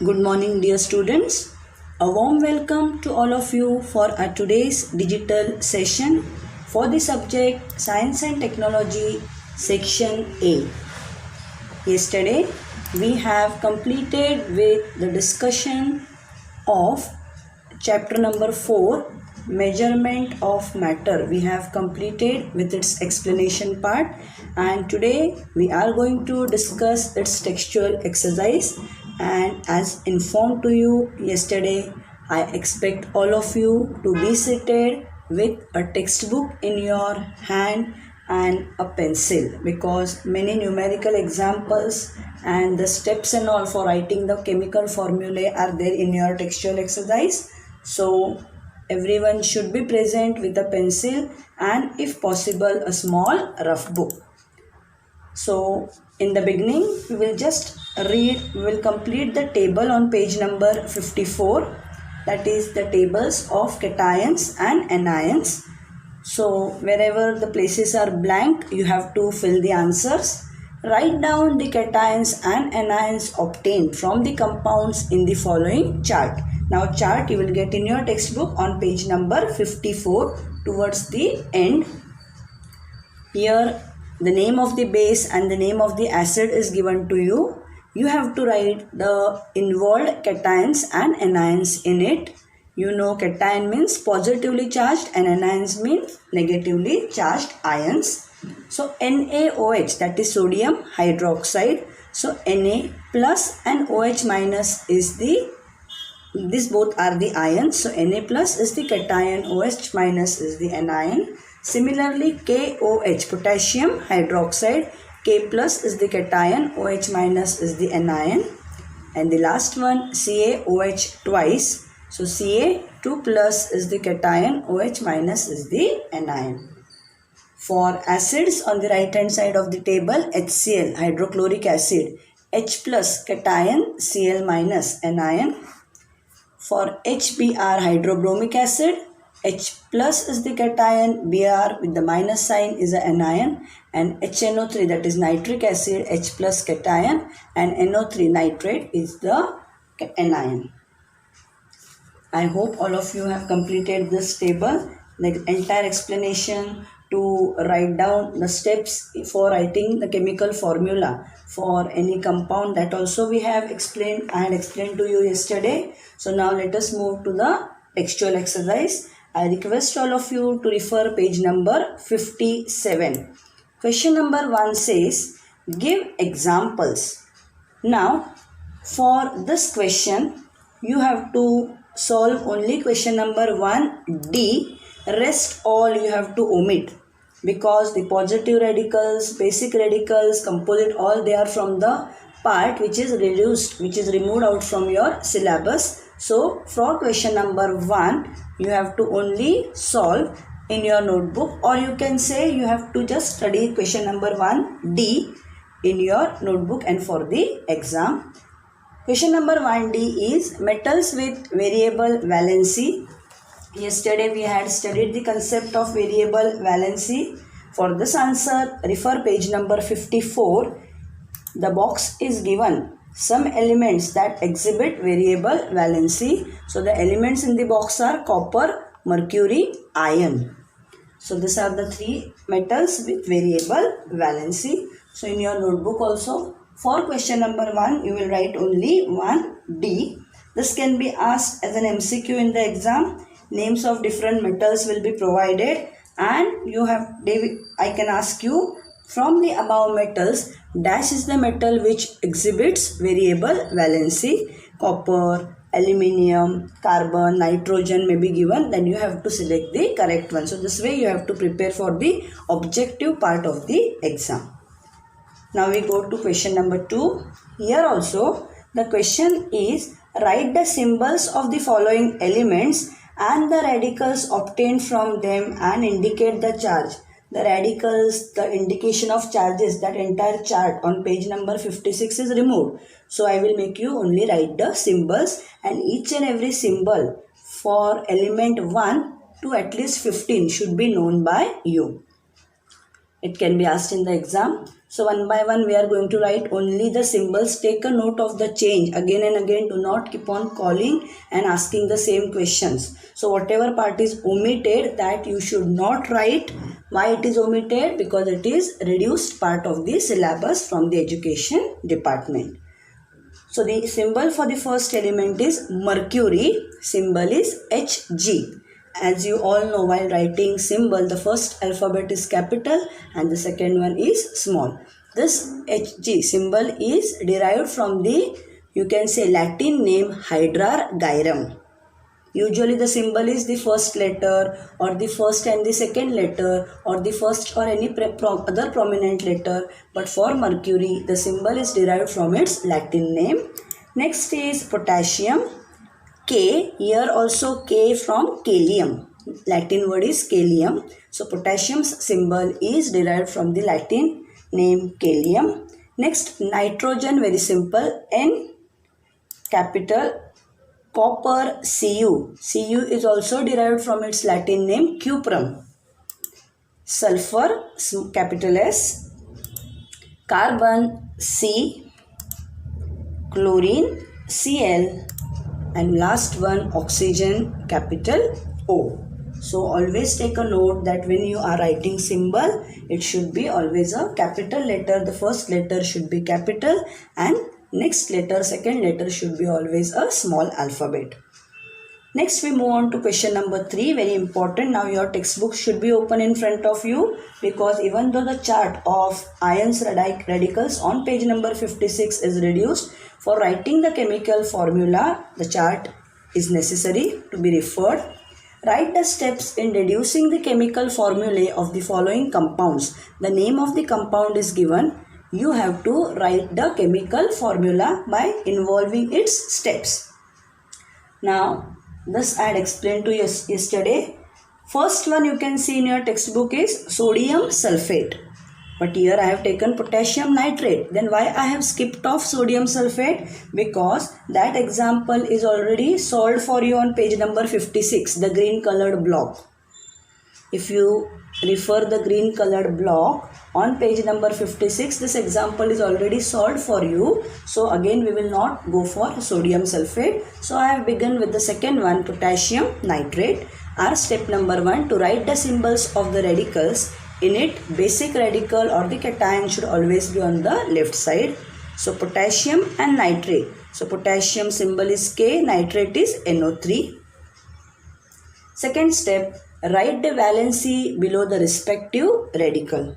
Good morning, dear students. A warm welcome to all of you for our today's digital session for the subject Science and Technology, Section A. Yesterday, we have completed with the discussion of chapter number 4, Measurement of Matter. We have completed with its explanation part, and today we are going to discuss its textual exercise. And as informed to you yesterday, I expect all of you to be seated with a textbook in your hand and a pencil, because many numerical examples and the steps and all for writing the chemical formulae are there in your textual exercise. So everyone should be present with a pencil and if possible a small rough book. So in the beginning we will complete the table on page number 54, that is the tables of cations and anions. So wherever the places are blank, you have to fill the answers. Write down the cations and anions obtained from the compounds in the following chart. Now chart you will get in your textbook on page number 54 towards the end. Here the name of the base and the name of the acid is given to you. You have to write the involved cations and anions in it. You know cation means positively charged and anions means negatively charged ions. So NaOH, that is sodium hydroxide. So Na plus and OH minus is these both are the ions. So Na plus is the cation, OH minus is the anion. Similarly, KOH, potassium hydroxide, K plus is the cation, OH minus is the anion. And the last one, CaOH twice. So Ca2 plus is the cation, OH minus is the anion. For acids on the right hand side of the table, HCl, hydrochloric acid, H plus cation, Cl minus anion. For HBr, hydrobromic acid, H plus is the cation, Br with the minus sign is an anion, and HNO3, that is nitric acid, H plus cation, and NO3 nitrate is the anion. I hope all of you have completed this table, the entire explanation to write down the steps for writing the chemical formula for any compound, that also we have explained. I had explained to you yesterday. So now let us move to the textual exercise. I request all of you to refer page number 57. Question number 1 says, give examples. Now for this question you have to solve only question number 1D. Rest all you have to omit, because the positive radicals, basic radicals, composite, all they are from the part which is removed out from your syllabus. So for question number 1 you have to only solve in your notebook, or you can say you have to just study question number 1D in your notebook and for the exam. Question number 1D is metals with variable valency. Yesterday we had studied the concept of variable valency. For this answer, refer page number 54. The box is given some elements that exhibit variable valency. So the elements in the box are copper, mercury, iron. So these are the 3 metals with variable valency. So in your notebook also, for question number 1, you will write only 1D. This can be asked as an MCQ in the exam. Names of different metals will be provided, and I can ask you, from the above metals, dash is the metal which exhibits variable valency. Copper, aluminium, carbon, nitrogen may be given, then you have to select the correct one. So this way you have to prepare for the objective part of the exam. Now we go to question number 2. Here also the question is, write the symbols of the following elements and the radicals obtained from them and indicate the charge. The radicals, the indication of charges, that entire chart on page number 56 is removed. So I will make you only write the symbols, and each and every symbol for element 1 to at least 15 should be known by you. It can be asked in the exam. So one by one we are going to write only the symbols. Take a note of the change. Again and again, do not keep on calling and asking the same questions. So whatever part is omitted, that you should not write. Why it is omitted? Because it is reduced part of the syllabus from the education department. So the symbol for the first element is mercury. Symbol is Hg. As you all know, while writing symbol, the first alphabet is capital and the second one is small. This Hg symbol is derived from the, you can say, Latin name Hydra Gyrum. Usually the symbol is the first letter or the first and the second letter or the first or any other prominent letter. But for mercury, the symbol is derived from its Latin name. Next is potassium. K, here also K from kalium. Latin word is kalium. So potassium's symbol is derived from the Latin name kalium. Next, nitrogen, very simple. N, capital. Copper, Cu. Cu is also derived from its Latin name cuprum. Sulfur, capital S. Carbon, C. Chlorine, Cl. And last one, oxygen, capital O. So always take a note that when you are writing symbol, it should be always a capital letter. The first letter should be capital and next letter, second letter should be always a small alphabet. Next we move on to question number 3, very important. Now your textbook should be open in front of you, because even though the chart of ions radicals on page number 56 is reduced, for writing the chemical formula, the chart is necessary to be referred. Write the steps in reducing the chemical formulae of the following compounds. The name of the compound is given. You have to write the chemical formula by involving its steps. Now, this I had explained to you yesterday. First one you can see in your textbook is sodium sulfate. But here I have taken potassium nitrate. Then why I have skipped off sodium sulfate? Because that example is already solved for you on page number 56, the green colored block. If you refer the green colored block on page number 56, this example is already solved for you. So again we will not go for sodium sulfate. So I have begun with the second one, potassium nitrate. Our step number 1, to write the symbols of the radicals. In it, basic radical or the cation should always be on the left side. So potassium and nitrate. So potassium symbol is K, nitrate is NO3. Second step, write the valency below the respective radical.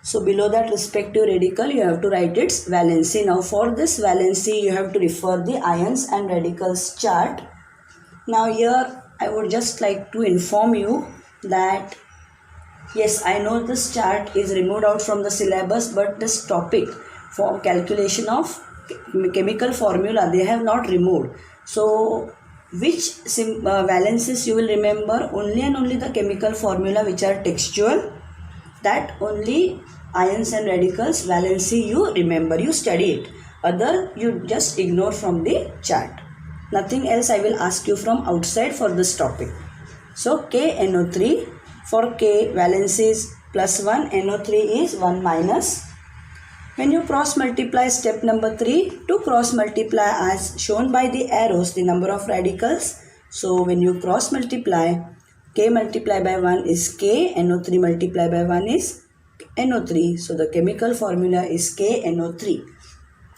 So below that respective radical, you have to write its valency. Now for this valency, you have to refer the ions and radicals chart. Now here, I would just like to inform you that yes, I know this chart is removed out from the syllabus, but this topic for calculation of chemical formula, they have not removed. So which valences you will remember? Only and only the chemical formula which are textual. That only ions and radicals valency you remember, you study it. Other you just ignore from the chart. Nothing else I will ask you from outside for this topic. So KNO3, for K valency is +1, NO3 is 1 minus. When you cross multiply, step number 3, to cross multiply as shown by the arrows the number of radicals. So when you cross multiply, K multiplied by 1 is K, NO3 multiplied by 1 is NO3. So the chemical formula is KNO3.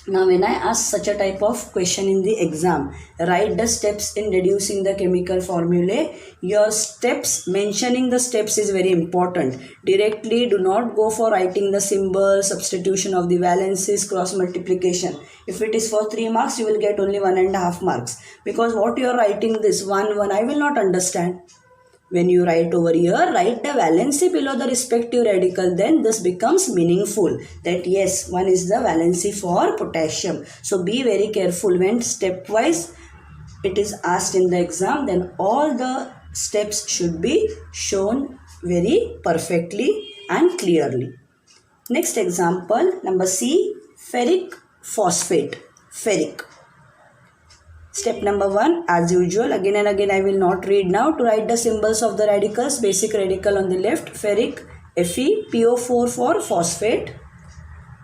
Now when I ask such a type of question in the exam, write the steps in reducing the chemical formulae. Your steps, mentioning the steps is very important. Directly do not go for writing the symbol, substitution of the valencies, cross multiplication. If it is for 3 marks, you will get only 1.5 marks. Because what you are writing this 1, I will not understand. When you write over here, write the valency below the respective radical, then this becomes meaningful that yes, 1 is the valency for potassium. So be very careful when stepwise it is asked in the exam, then all the steps should be shown very perfectly and clearly. Next example, number C, ferric phosphate, ferric. Step number 1, as usual, again and again I will not read now. To write the symbols of the radicals, basic radical on the left, ferric FePO4 for phosphate.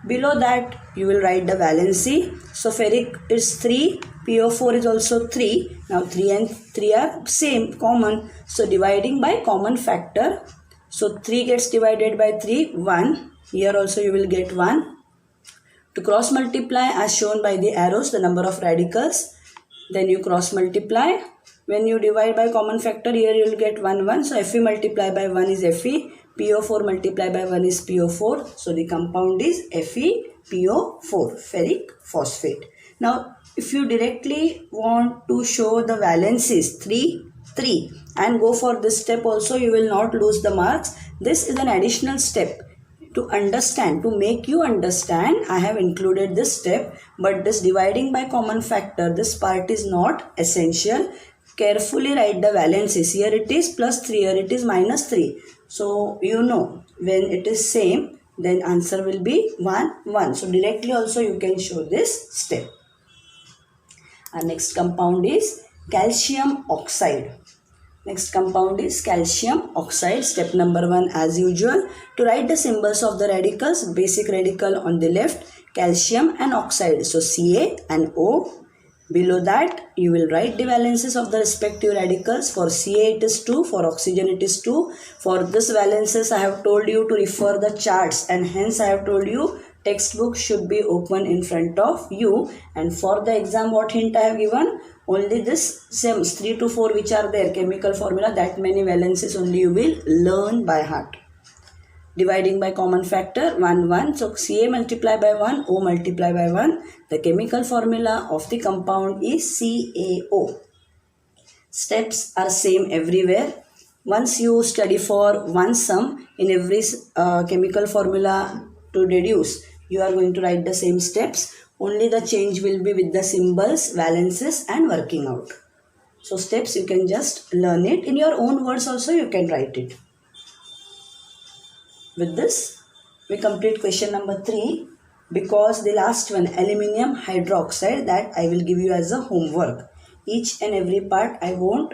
Below that you will write the valency. So ferric is 3, PO4 is also 3. Now 3 and 3 are same, common. So dividing by common factor. So 3 gets divided by 3, 1. Here also you will get 1. To cross multiply as shown by the arrows the number of radicals. Then you cross multiply. When you divide by common factor, here you will get 1, 1. So Fe multiplied by 1 is Fe. PO4 multiplied by 1 is PO4. So the compound is FePO4, ferric phosphate. Now if you directly want to show the valencies 3, 3 and go for this step also, you will not lose the marks. This is an additional step. To understand, to make you understand, I have included this step, but this dividing by common factor, this part is not essential. Carefully write the valencies. Here it is plus 3, here it is minus 3. So you know when it is same, then answer will be 1, 1. So directly also you can show this step. Our next compound is calcium oxide. Next compound is calcium oxide. Step number 1 as usual. To write the symbols of the radicals, basic radical on the left, calcium and oxide. So Ca and O. Below that you will write the valences of the respective radicals. For Ca it is 2, for oxygen it is 2. For this valences I have told you to refer the charts, and hence I have told you textbook should be open in front of you. And for the exam what hint I have given? Only this SEMS 3 to 4 which are there, chemical formula, that many valences only you will learn by heart. Dividing by common factor 1, 1. So Ca multiplied by 1, O multiplied by 1. The chemical formula of the compound is CaO. Steps are same everywhere. Once you study for one sum in every chemical formula to deduce, you are going to write the same steps. Only the change will be with the symbols, valences and working out. So steps you can just learn it. In your own words also you can write it. With this we complete question number 3, because the last one, aluminium hydroxide, that I will give you as a homework. Each and every part I won't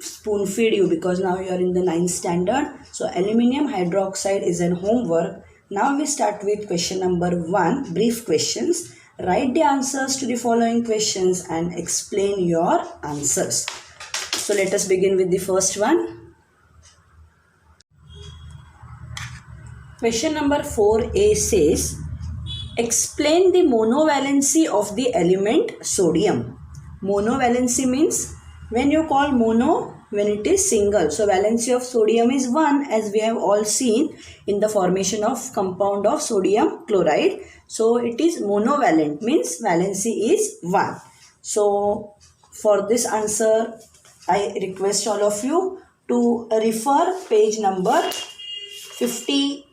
spoon feed you because now you are in the 9th standard. So aluminium hydroxide is an homework. Now we start with question number 1, brief questions. Write the answers to the following questions and explain your answers. So let us begin with the first one. Question number 4a says, explain the monovalency of the element sodium. Monovalency means when you call mono, when it is single. So valency of sodium is 1, as we have all seen in the formation of compound of sodium chloride. So it is monovalent, means valency is 1. So for this answer I request all of you to refer page number 53.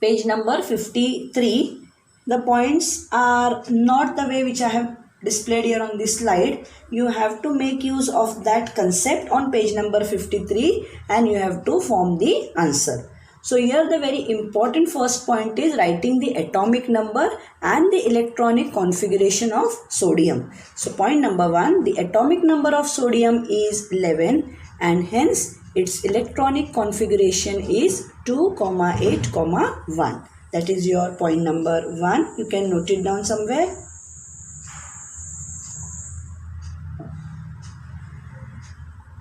Page number 53. The points are not the way which I have displayed here on this slide. You have to make use of that concept on page number 53 and you have to form the answer. So here the very important first point is writing the atomic number and the electronic configuration of sodium. So point number 1, the atomic number of sodium is 11 and hence its electronic configuration is 2, 8, 1. That is your point number 1. You can note it down somewhere.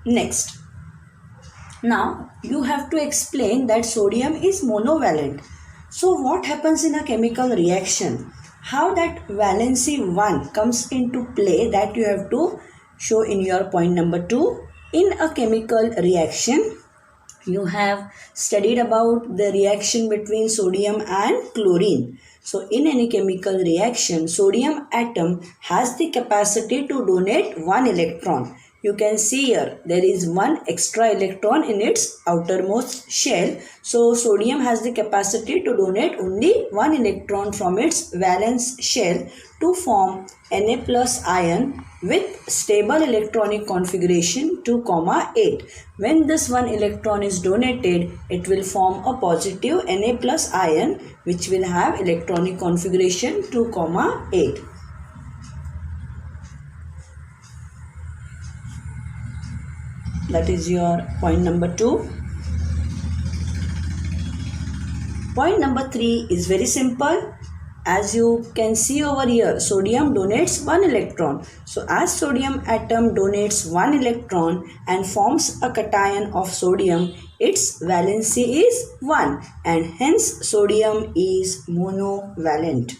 Next. Now you have to explain that sodium is monovalent. So what happens in a chemical reaction? How that valency 1 comes into play, that you have to show in your point number 2. In a chemical reaction, you have studied about the reaction between sodium and chlorine. So in any chemical reaction, sodium atom has the capacity to donate 1 electron. You can see here there is 1 extra electron in its outermost shell. So sodium has the capacity to donate only 1 electron from its valence shell to form Na plus ion with stable electronic configuration 2, 8. When this 1 electron is donated, it will form a positive Na plus ion which will have electronic configuration 2, 8. That is your point number 2. Point number 3 is very simple. As you can see over here, sodium donates 1 electron. So as sodium atom donates 1 electron and forms a cation of sodium, its valency is 1 and hence sodium is monovalent.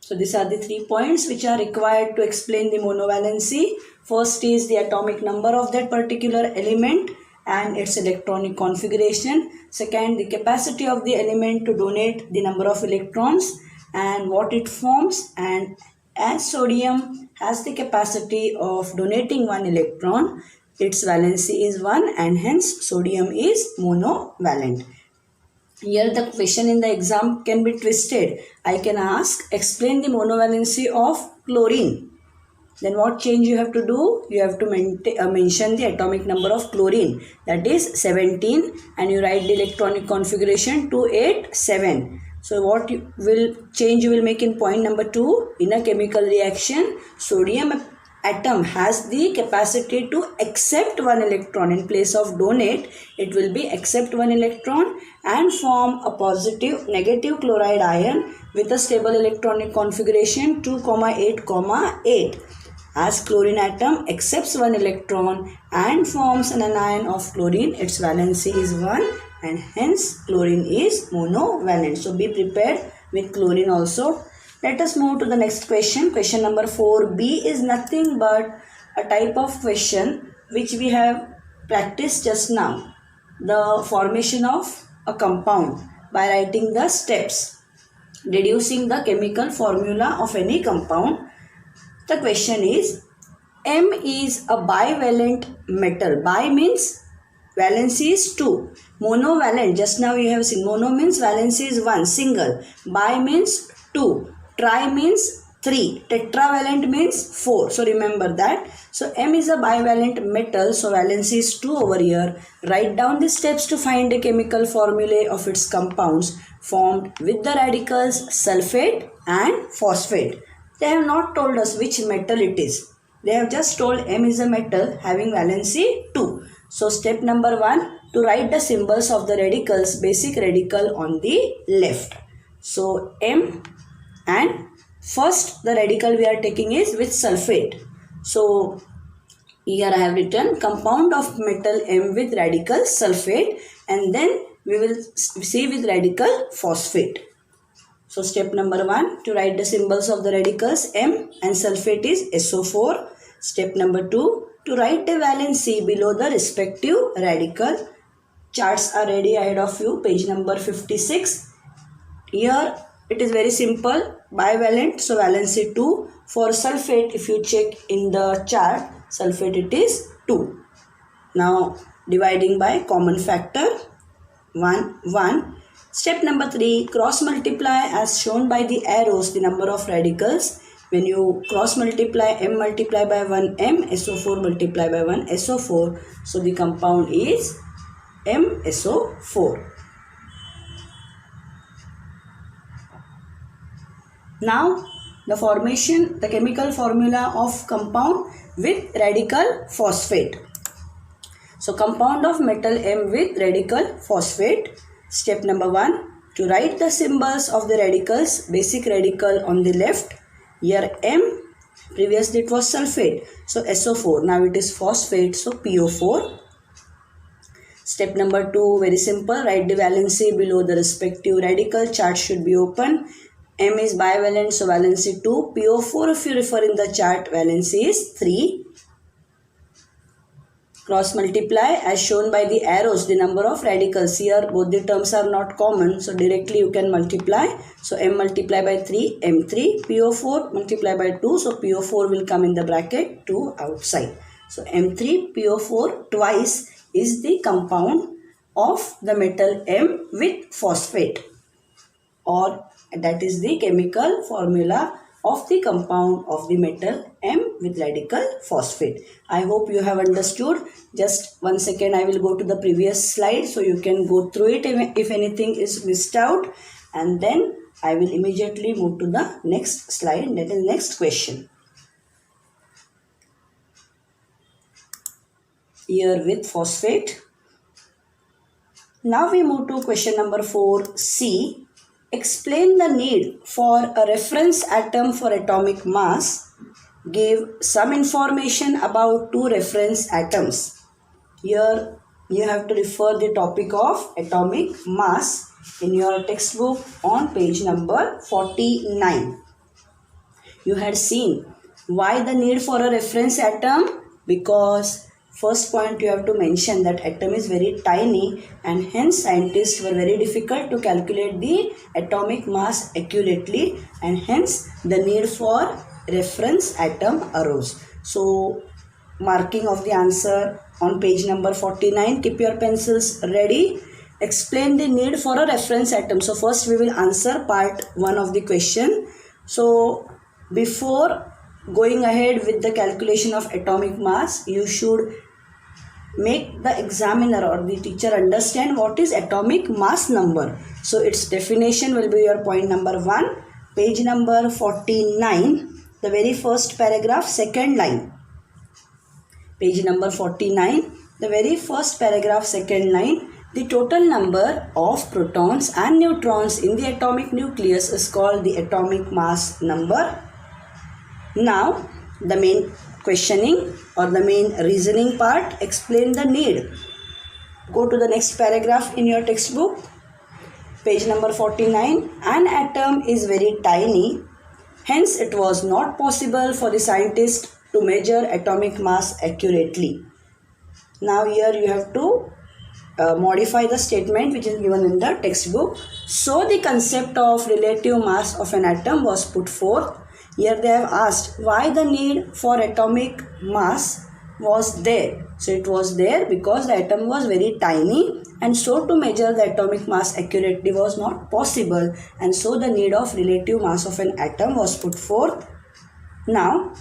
So these are the 3 points which are required to explain the monovalency. First is the atomic number of that particular element and its electronic configuration. Second, the capacity of the element to donate the number of electrons and what it forms. And as sodium has the capacity of donating 1 electron, its valency is 1 and hence sodium is monovalent. Here the question in the exam can be twisted. I can ask, explain the monovalency of chlorine. Then what change you have to do? You have to mention the atomic number of chlorine, that is 17, and you write the electronic configuration 287. So what you will make in point number 2? In a chemical reaction, sodium atom has the capacity to accept 1 electron. In place of donate, it will be accept 1 electron and form a positive negative chloride ion with a stable electronic configuration 2,8,8. As chlorine atom accepts 1 electron and forms an anion of chlorine, its valency is 1 and hence chlorine is monovalent. So be prepared with chlorine also. Let us move to the next question. Question number 4b is nothing but a type of question which we have practiced just now. The formation of a compound by writing the steps, deducing the chemical formula of any compound. The question is, M is a bivalent metal. Bi means valency is 2. Monovalent, just now you have seen, mono means valency is 1, single. Bi means 2. Tri means 3. Tetravalent means 4. So remember that. So M is a bivalent metal. So valency is 2 over here. Write down the steps to find the chemical formulae of its compounds formed with the radicals sulfate and phosphate. They have not told us which metal it is. They have just told M is a metal having valency 2. So step number 1, to write the symbols of the radicals, basic radical on the left. So M, and first the radical we are taking is with sulfate. So here I have written compound of metal M with radical sulfate, and then we will see with radical phosphate. So step number 1, to write the symbols of the radicals M and sulfate is SO4. Step number 2, to write the valency below the respective radical. Charts are ready ahead of you, page number 56. Here it is very simple, bivalent, so valency 2. For sulfate, if you check in the chart, sulfate it is 2. Now dividing by common factor 1, 1. Step number 3, cross multiply as shown by the arrows the number of radicals. When you cross multiply, M multiply by 1 M, SO4 multiply by 1 SO4. So the compound is MSO4. Now the chemical formula of compound with radical phosphate. So compound of metal M with radical phosphate. Step number 1, to write the symbols of the radicals, basic radical on the left. Here M, previously it was sulfate, so SO4, now it is phosphate, so PO4. Step number 2, very simple, write the valency below the respective radical. Chart should be open. M is bivalent, so valency 2. PO4, if you refer in the chart, valency is 3. Cross multiply as shown by the arrows the number of radicals. Here both the terms are not common, so directly you can multiply. So M multiply by 3, M3. PO4 multiply by 2, so PO4 will come in the bracket, 2 outside. So M3 PO4 twice is the compound of the metal M with phosphate, or that is the chemical formula of the compound of the metal M with radical phosphate. I hope you have understood. Just 1 second, I will go to the previous slide so you can go through it if anything is missed out, and then I will immediately move to the next slide, that is next question. here with phosphate. Now we move to question number 4C. Explain the need for a reference atom for atomic mass. Give some information about two reference atoms. Here you have to refer the topic of atomic mass in your textbook on page number 49. You had seen why the need for a reference atom, because first point you have to mention that atom is very tiny and hence scientists were very difficult to calculate the atomic mass accurately, and hence the need for reference atom arose. So marking of the answer on page number 49. Keep your pencils ready. Explain the need for a reference atom. So first we will answer part 1 of the question. So before going ahead with the calculation of atomic mass, you should make the examiner or the teacher understand what is atomic mass number. So its definition will be your point number 1. Page number 49, the very first paragraph, second line. Page number 49, the very first paragraph, second line. The total number of protons and neutrons in the atomic nucleus is called the atomic mass number. Now, the main questioning or the main reasoning part, explain the need. Go to the next paragraph in your textbook. Page number 49. An atom is very tiny. Hence, it was not possible for the scientist to measure atomic mass accurately. Now, here you have to modify the statement which is given in the textbook. So, the concept of relative mass of an atom was put forth. Here they have asked why the need for atomic mass was there. So it was there because the atom was very tiny, and so to measure the atomic mass accurately was not possible, and so the need of relative mass of an atom was put forth. Now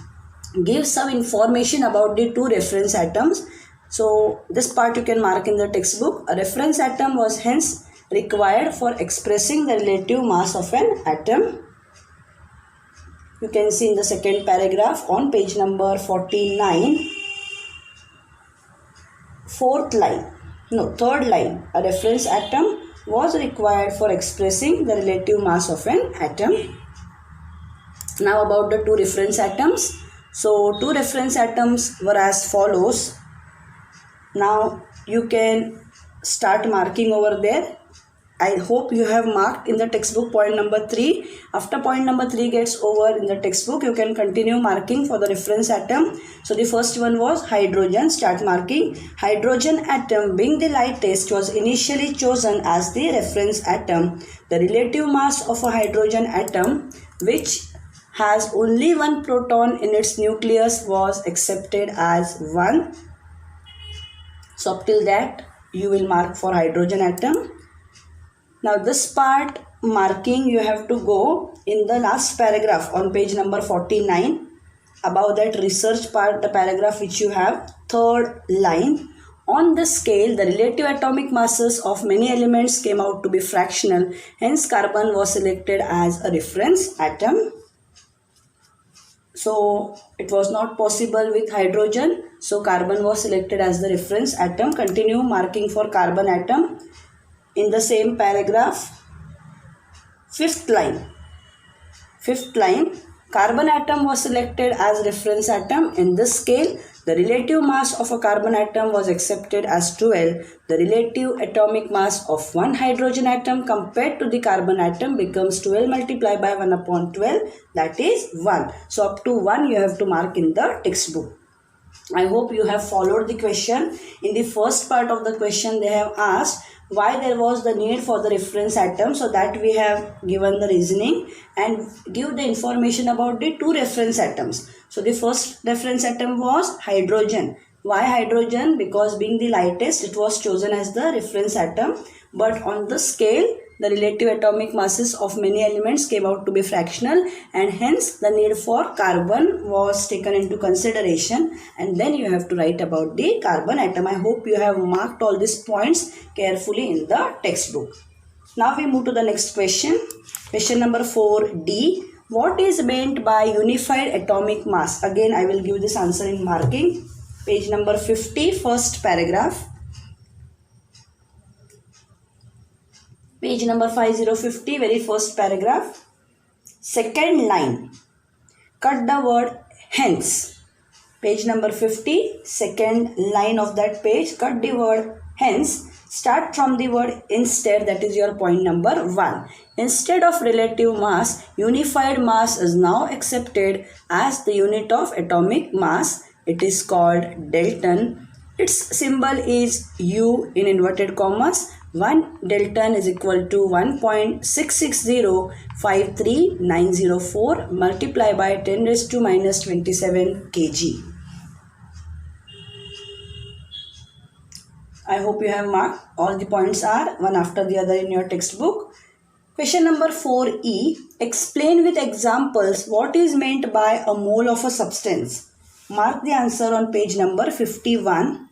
give some information about the two reference atoms. So this part you can mark in the textbook. A reference atom was hence required for expressing the relative mass of an atom. You can see in the second paragraph on page number 49, third line. A reference atom was required for expressing the relative mass of an atom. Now about the two reference atoms. So two reference atoms were as follows. Now you can start marking over there. I hope you have marked in the textbook point number 3. After point number 3 gets over in the textbook, you can continue marking for the reference atom. So the first one was hydrogen. Start marking. Hydrogen atom, being the lightest, was initially chosen as the reference atom. The relative mass of a hydrogen atom, which has only one proton in its nucleus, was accepted as 1. So up till that you will mark for hydrogen atom. Now this part marking you have to go in the last paragraph on page number 49. Above that research part, the paragraph which you have, third line. On the scale, the relative atomic masses of many elements came out to be fractional. Hence carbon was selected as a reference atom. So it was not possible with hydrogen. So carbon was selected as the reference atom. Continue marking for carbon atom. In the same paragraph, fifth line, carbon atom was selected as reference atom. In this scale, the relative mass of a carbon atom was accepted as 12. The relative atomic mass of one hydrogen atom compared to the carbon atom becomes 12 multiplied by 1 upon 12, that is 1. So up to 1 you have to mark in the textbook. I hope you have followed the question. In the first part of the question they have asked why there was the need for the reference atom, so that we have given the reasoning and give the information about the two reference atoms. So the first reference atom was hydrogen. Why hydrogen? Because being the lightest, it was chosen as the reference atom. But on the scale, the relative atomic masses of many elements came out to be fractional, and hence the need for carbon was taken into consideration, and then you have to write about the carbon atom. I hope you have marked all these points carefully in the textbook. Now we move to the next question. Question number 4D. What is meant by unified atomic mass? Again I will give this answer in marking. Page number 50, first paragraph. Page number 5050, very first paragraph. Second line. Cut the word hence. Page number 50, second line of that page. Cut the word hence. Start from the word instead, that is your point number 1. Instead of relative mass, unified mass is now accepted as the unit of atomic mass. It is called Dalton. Its symbol is U in inverted commas. 1 Dalton is equal to 1.66053904 multiplied by 10 raised to minus 27 kg. I hope you have marked. All the points are one after the other in your textbook. Question number 4E. Explain with examples what is meant by a mole of a substance. Mark the answer on page number 51.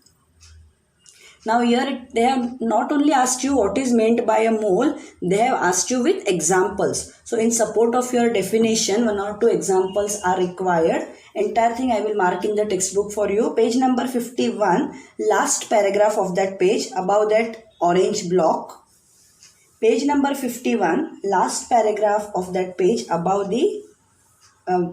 Now here they have not only asked you what is meant by a mole, they have asked you with examples. So in support of your definition, 1 or 2 examples are required. Entire thing I will mark in the textbook for you. Page number 51, last paragraph of that page, above that orange block. Page number 51, last paragraph of that page, above the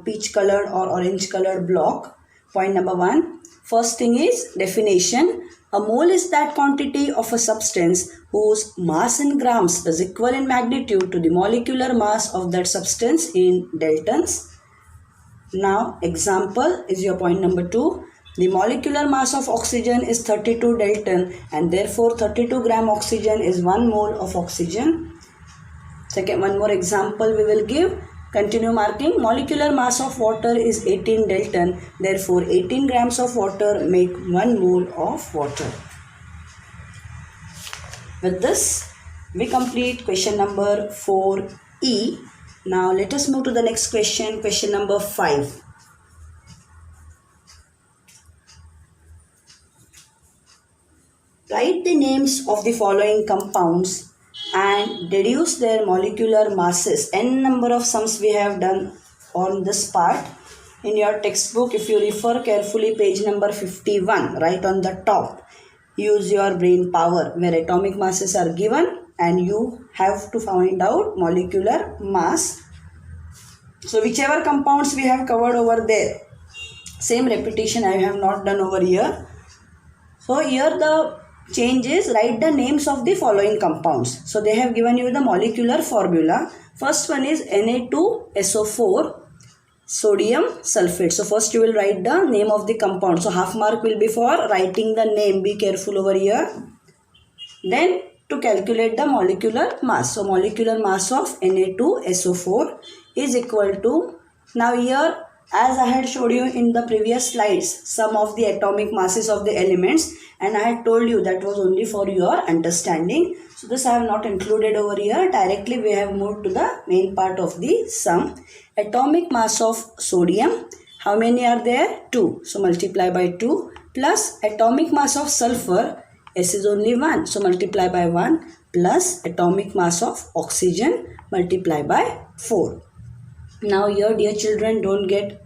peach colored or orange colored block. Point number 1. First thing is definition. A mole is that quantity of a substance whose mass in grams is equal in magnitude to the molecular mass of that substance in daltons. Now, example is your point number 2. The molecular mass of oxygen is 32 dalton and therefore 32 gram oxygen is 1 mole of oxygen. Second, one more example we will give. Continue marking. Molecular mass of water is 18 dalton. Therefore, 18 grams of water make 1 mole of water. With this, we complete question number 4E. Now, let us move to the next question. Question number 5. Write the names of the following compounds and deduce their molecular masses. N number of sums we have done on this part. In your textbook, if you refer carefully, page number 51, right on the top, use your brain power where atomic masses are given and you have to find out molecular mass. So whichever compounds we have covered over there, same repetition I have not done over here. So here the change is write the names of the following compounds. So they have given you the molecular formula. First one is Na2SO4 sodium sulfate. So first you will write the name of the compound. So half mark will be for writing the name. Be careful over here. Then to calculate the molecular mass. So molecular mass of Na2SO4 is equal to, now here as I had showed you in the previous slides, some of the atomic masses of the elements, and I had told you that was only for your understanding. So this I have not included over here. Directly we have moved to the main part of the sum. Atomic mass of sodium, how many are there? 2. So multiply by 2 plus atomic mass of sulfur, S is only 1. So multiply by 1 plus atomic mass of oxygen, multiply by 4. Now here dear children, don't get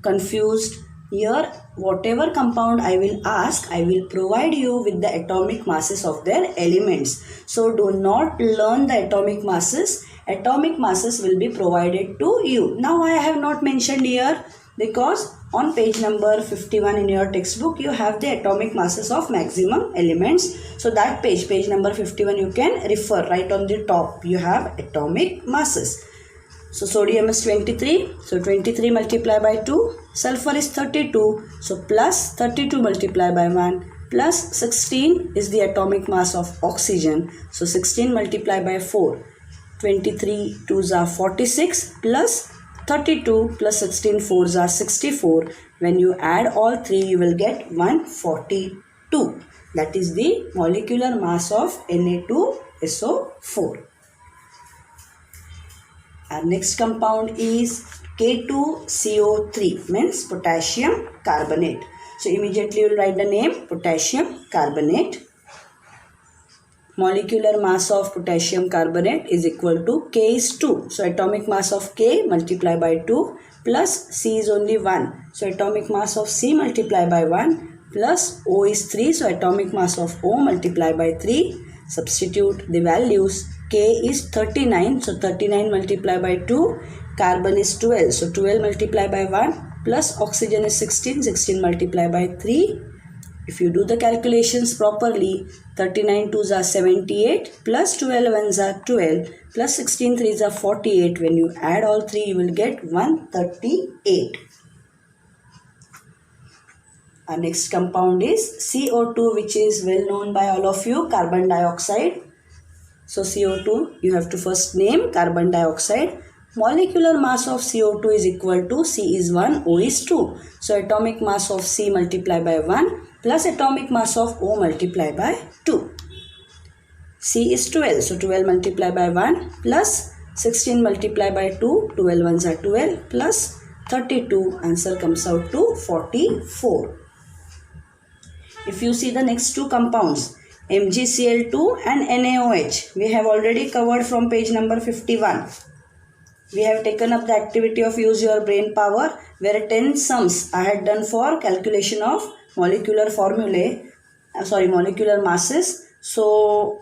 confused. Here whatever compound I will ask, I will provide you with the atomic masses of their elements. So do not learn the atomic masses. Atomic masses will be provided to you. Now I have not mentioned here because on page number 51 in your textbook you have the atomic masses of maximum elements. So that page number 51 you can refer. Right on the top you have atomic masses. So sodium is 23, so 23 multiplied by 2, sulfur is 32, so plus 32 multiplied by 1, plus 16 is the atomic mass of oxygen, so 16 multiplied by 4, 23 2s are 46, plus 32 plus 16 4s are 64. When you add all three you will get 142. That is the molecular mass of Na2SO4. Our next compound is K2CO3, means potassium carbonate. So immediately you will write the name potassium carbonate. Molecular mass of potassium carbonate is equal to K is 2. So atomic mass of K multiplied by 2 plus C is only 1. So atomic mass of C multiplied by 1 plus O is 3. So atomic mass of O multiplied by 3. Substitute the values. K is 39. So 39 multiplied by 2. Carbon is 12. So 12 multiplied by 1 plus oxygen is 16. 16 multiplied by 3. If you do the calculations properly, 39 2s are 78 plus 12 1s are 12 plus 16 3s are 48. When you add all three, you will get 138. Our next compound is CO2, which is well known by all of you, carbon dioxide. So CO2, you have to first name carbon dioxide. Molecular mass of CO2 is equal to C is 1, O is 2. So atomic mass of C multiplied by 1 plus atomic mass of O multiplied by 2. C is 12. So 12 multiplied by 1 plus 16 multiplied by 2. 12 ones are 12 plus 32. Answer comes out to 44. If you see the next two compounds, MgCl2 and NaOH, we have already covered from page number 51. We have taken up the activity of use your brain power, where 10 sums I had done for calculation of molecular molecular masses. So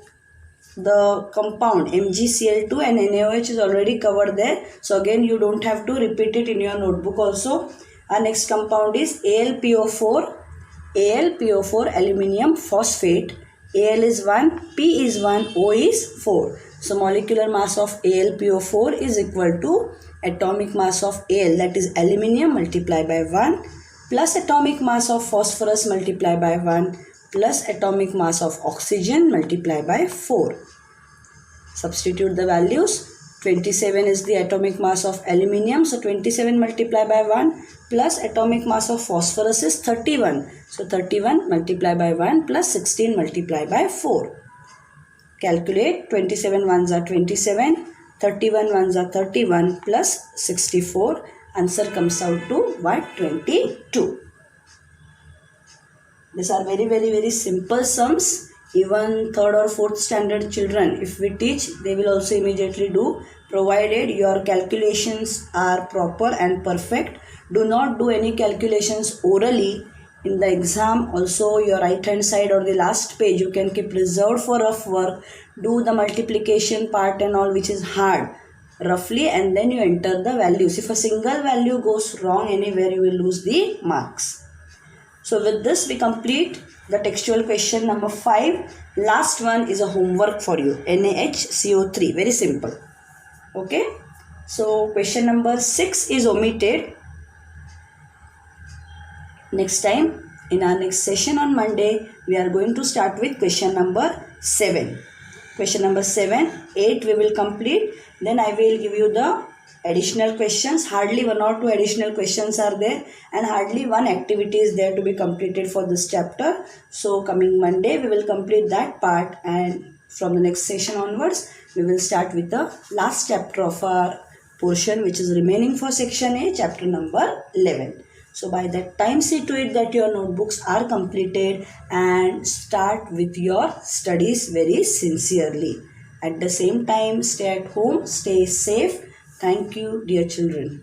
the compound MgCl2 and NaOH is already covered there. So again, you don't have to repeat it in your notebook also. Our next compound is AlPO4, aluminium phosphate. Al is 1, P is 1, O is 4. So molecular mass of AlPO4 is equal to atomic mass of Al, that is aluminium, multiplied by 1 plus atomic mass of phosphorus multiplied by 1 plus atomic mass of oxygen multiplied by 4. Substitute the values. 27 is the atomic mass of aluminium. So 27 multiplied by 1 plus atomic mass of phosphorus is 31. So 31 multiplied by 1 plus 16 multiplied by 4. Calculate. 27 ones are 27. 31 ones are 31 plus 64. Answer comes out to 122. These are very simple sums. Even third or fourth standard children, if we teach, they will also immediately do, provided your calculations are proper and perfect. Do not do any calculations orally. In the exam also, your right hand side or the last page you can keep reserved for rough work. Do the multiplication part and all, which is hard, roughly, and then you enter the values. If a single value goes wrong anywhere, you will lose the marks. So with this we complete the textual question number 5. Last one is a homework for you. NaHCO3. Very simple. Okay. So question number 6 is omitted. Next time, in our next session on Monday, we are going to start with question number 7. Question number 7, 8 we will complete. Then I will give you the additional questions. Hardly 1 or 2 additional questions are there, and hardly one activity is there to be completed for this chapter. So coming Monday we will complete that part, and from the next session onwards we will start with the last chapter of our portion, which is remaining for section A, chapter number 11. So by that time, see to it that your notebooks are completed and start with your studies very sincerely. At the same time, stay at home, stay safe. Thank you, dear children.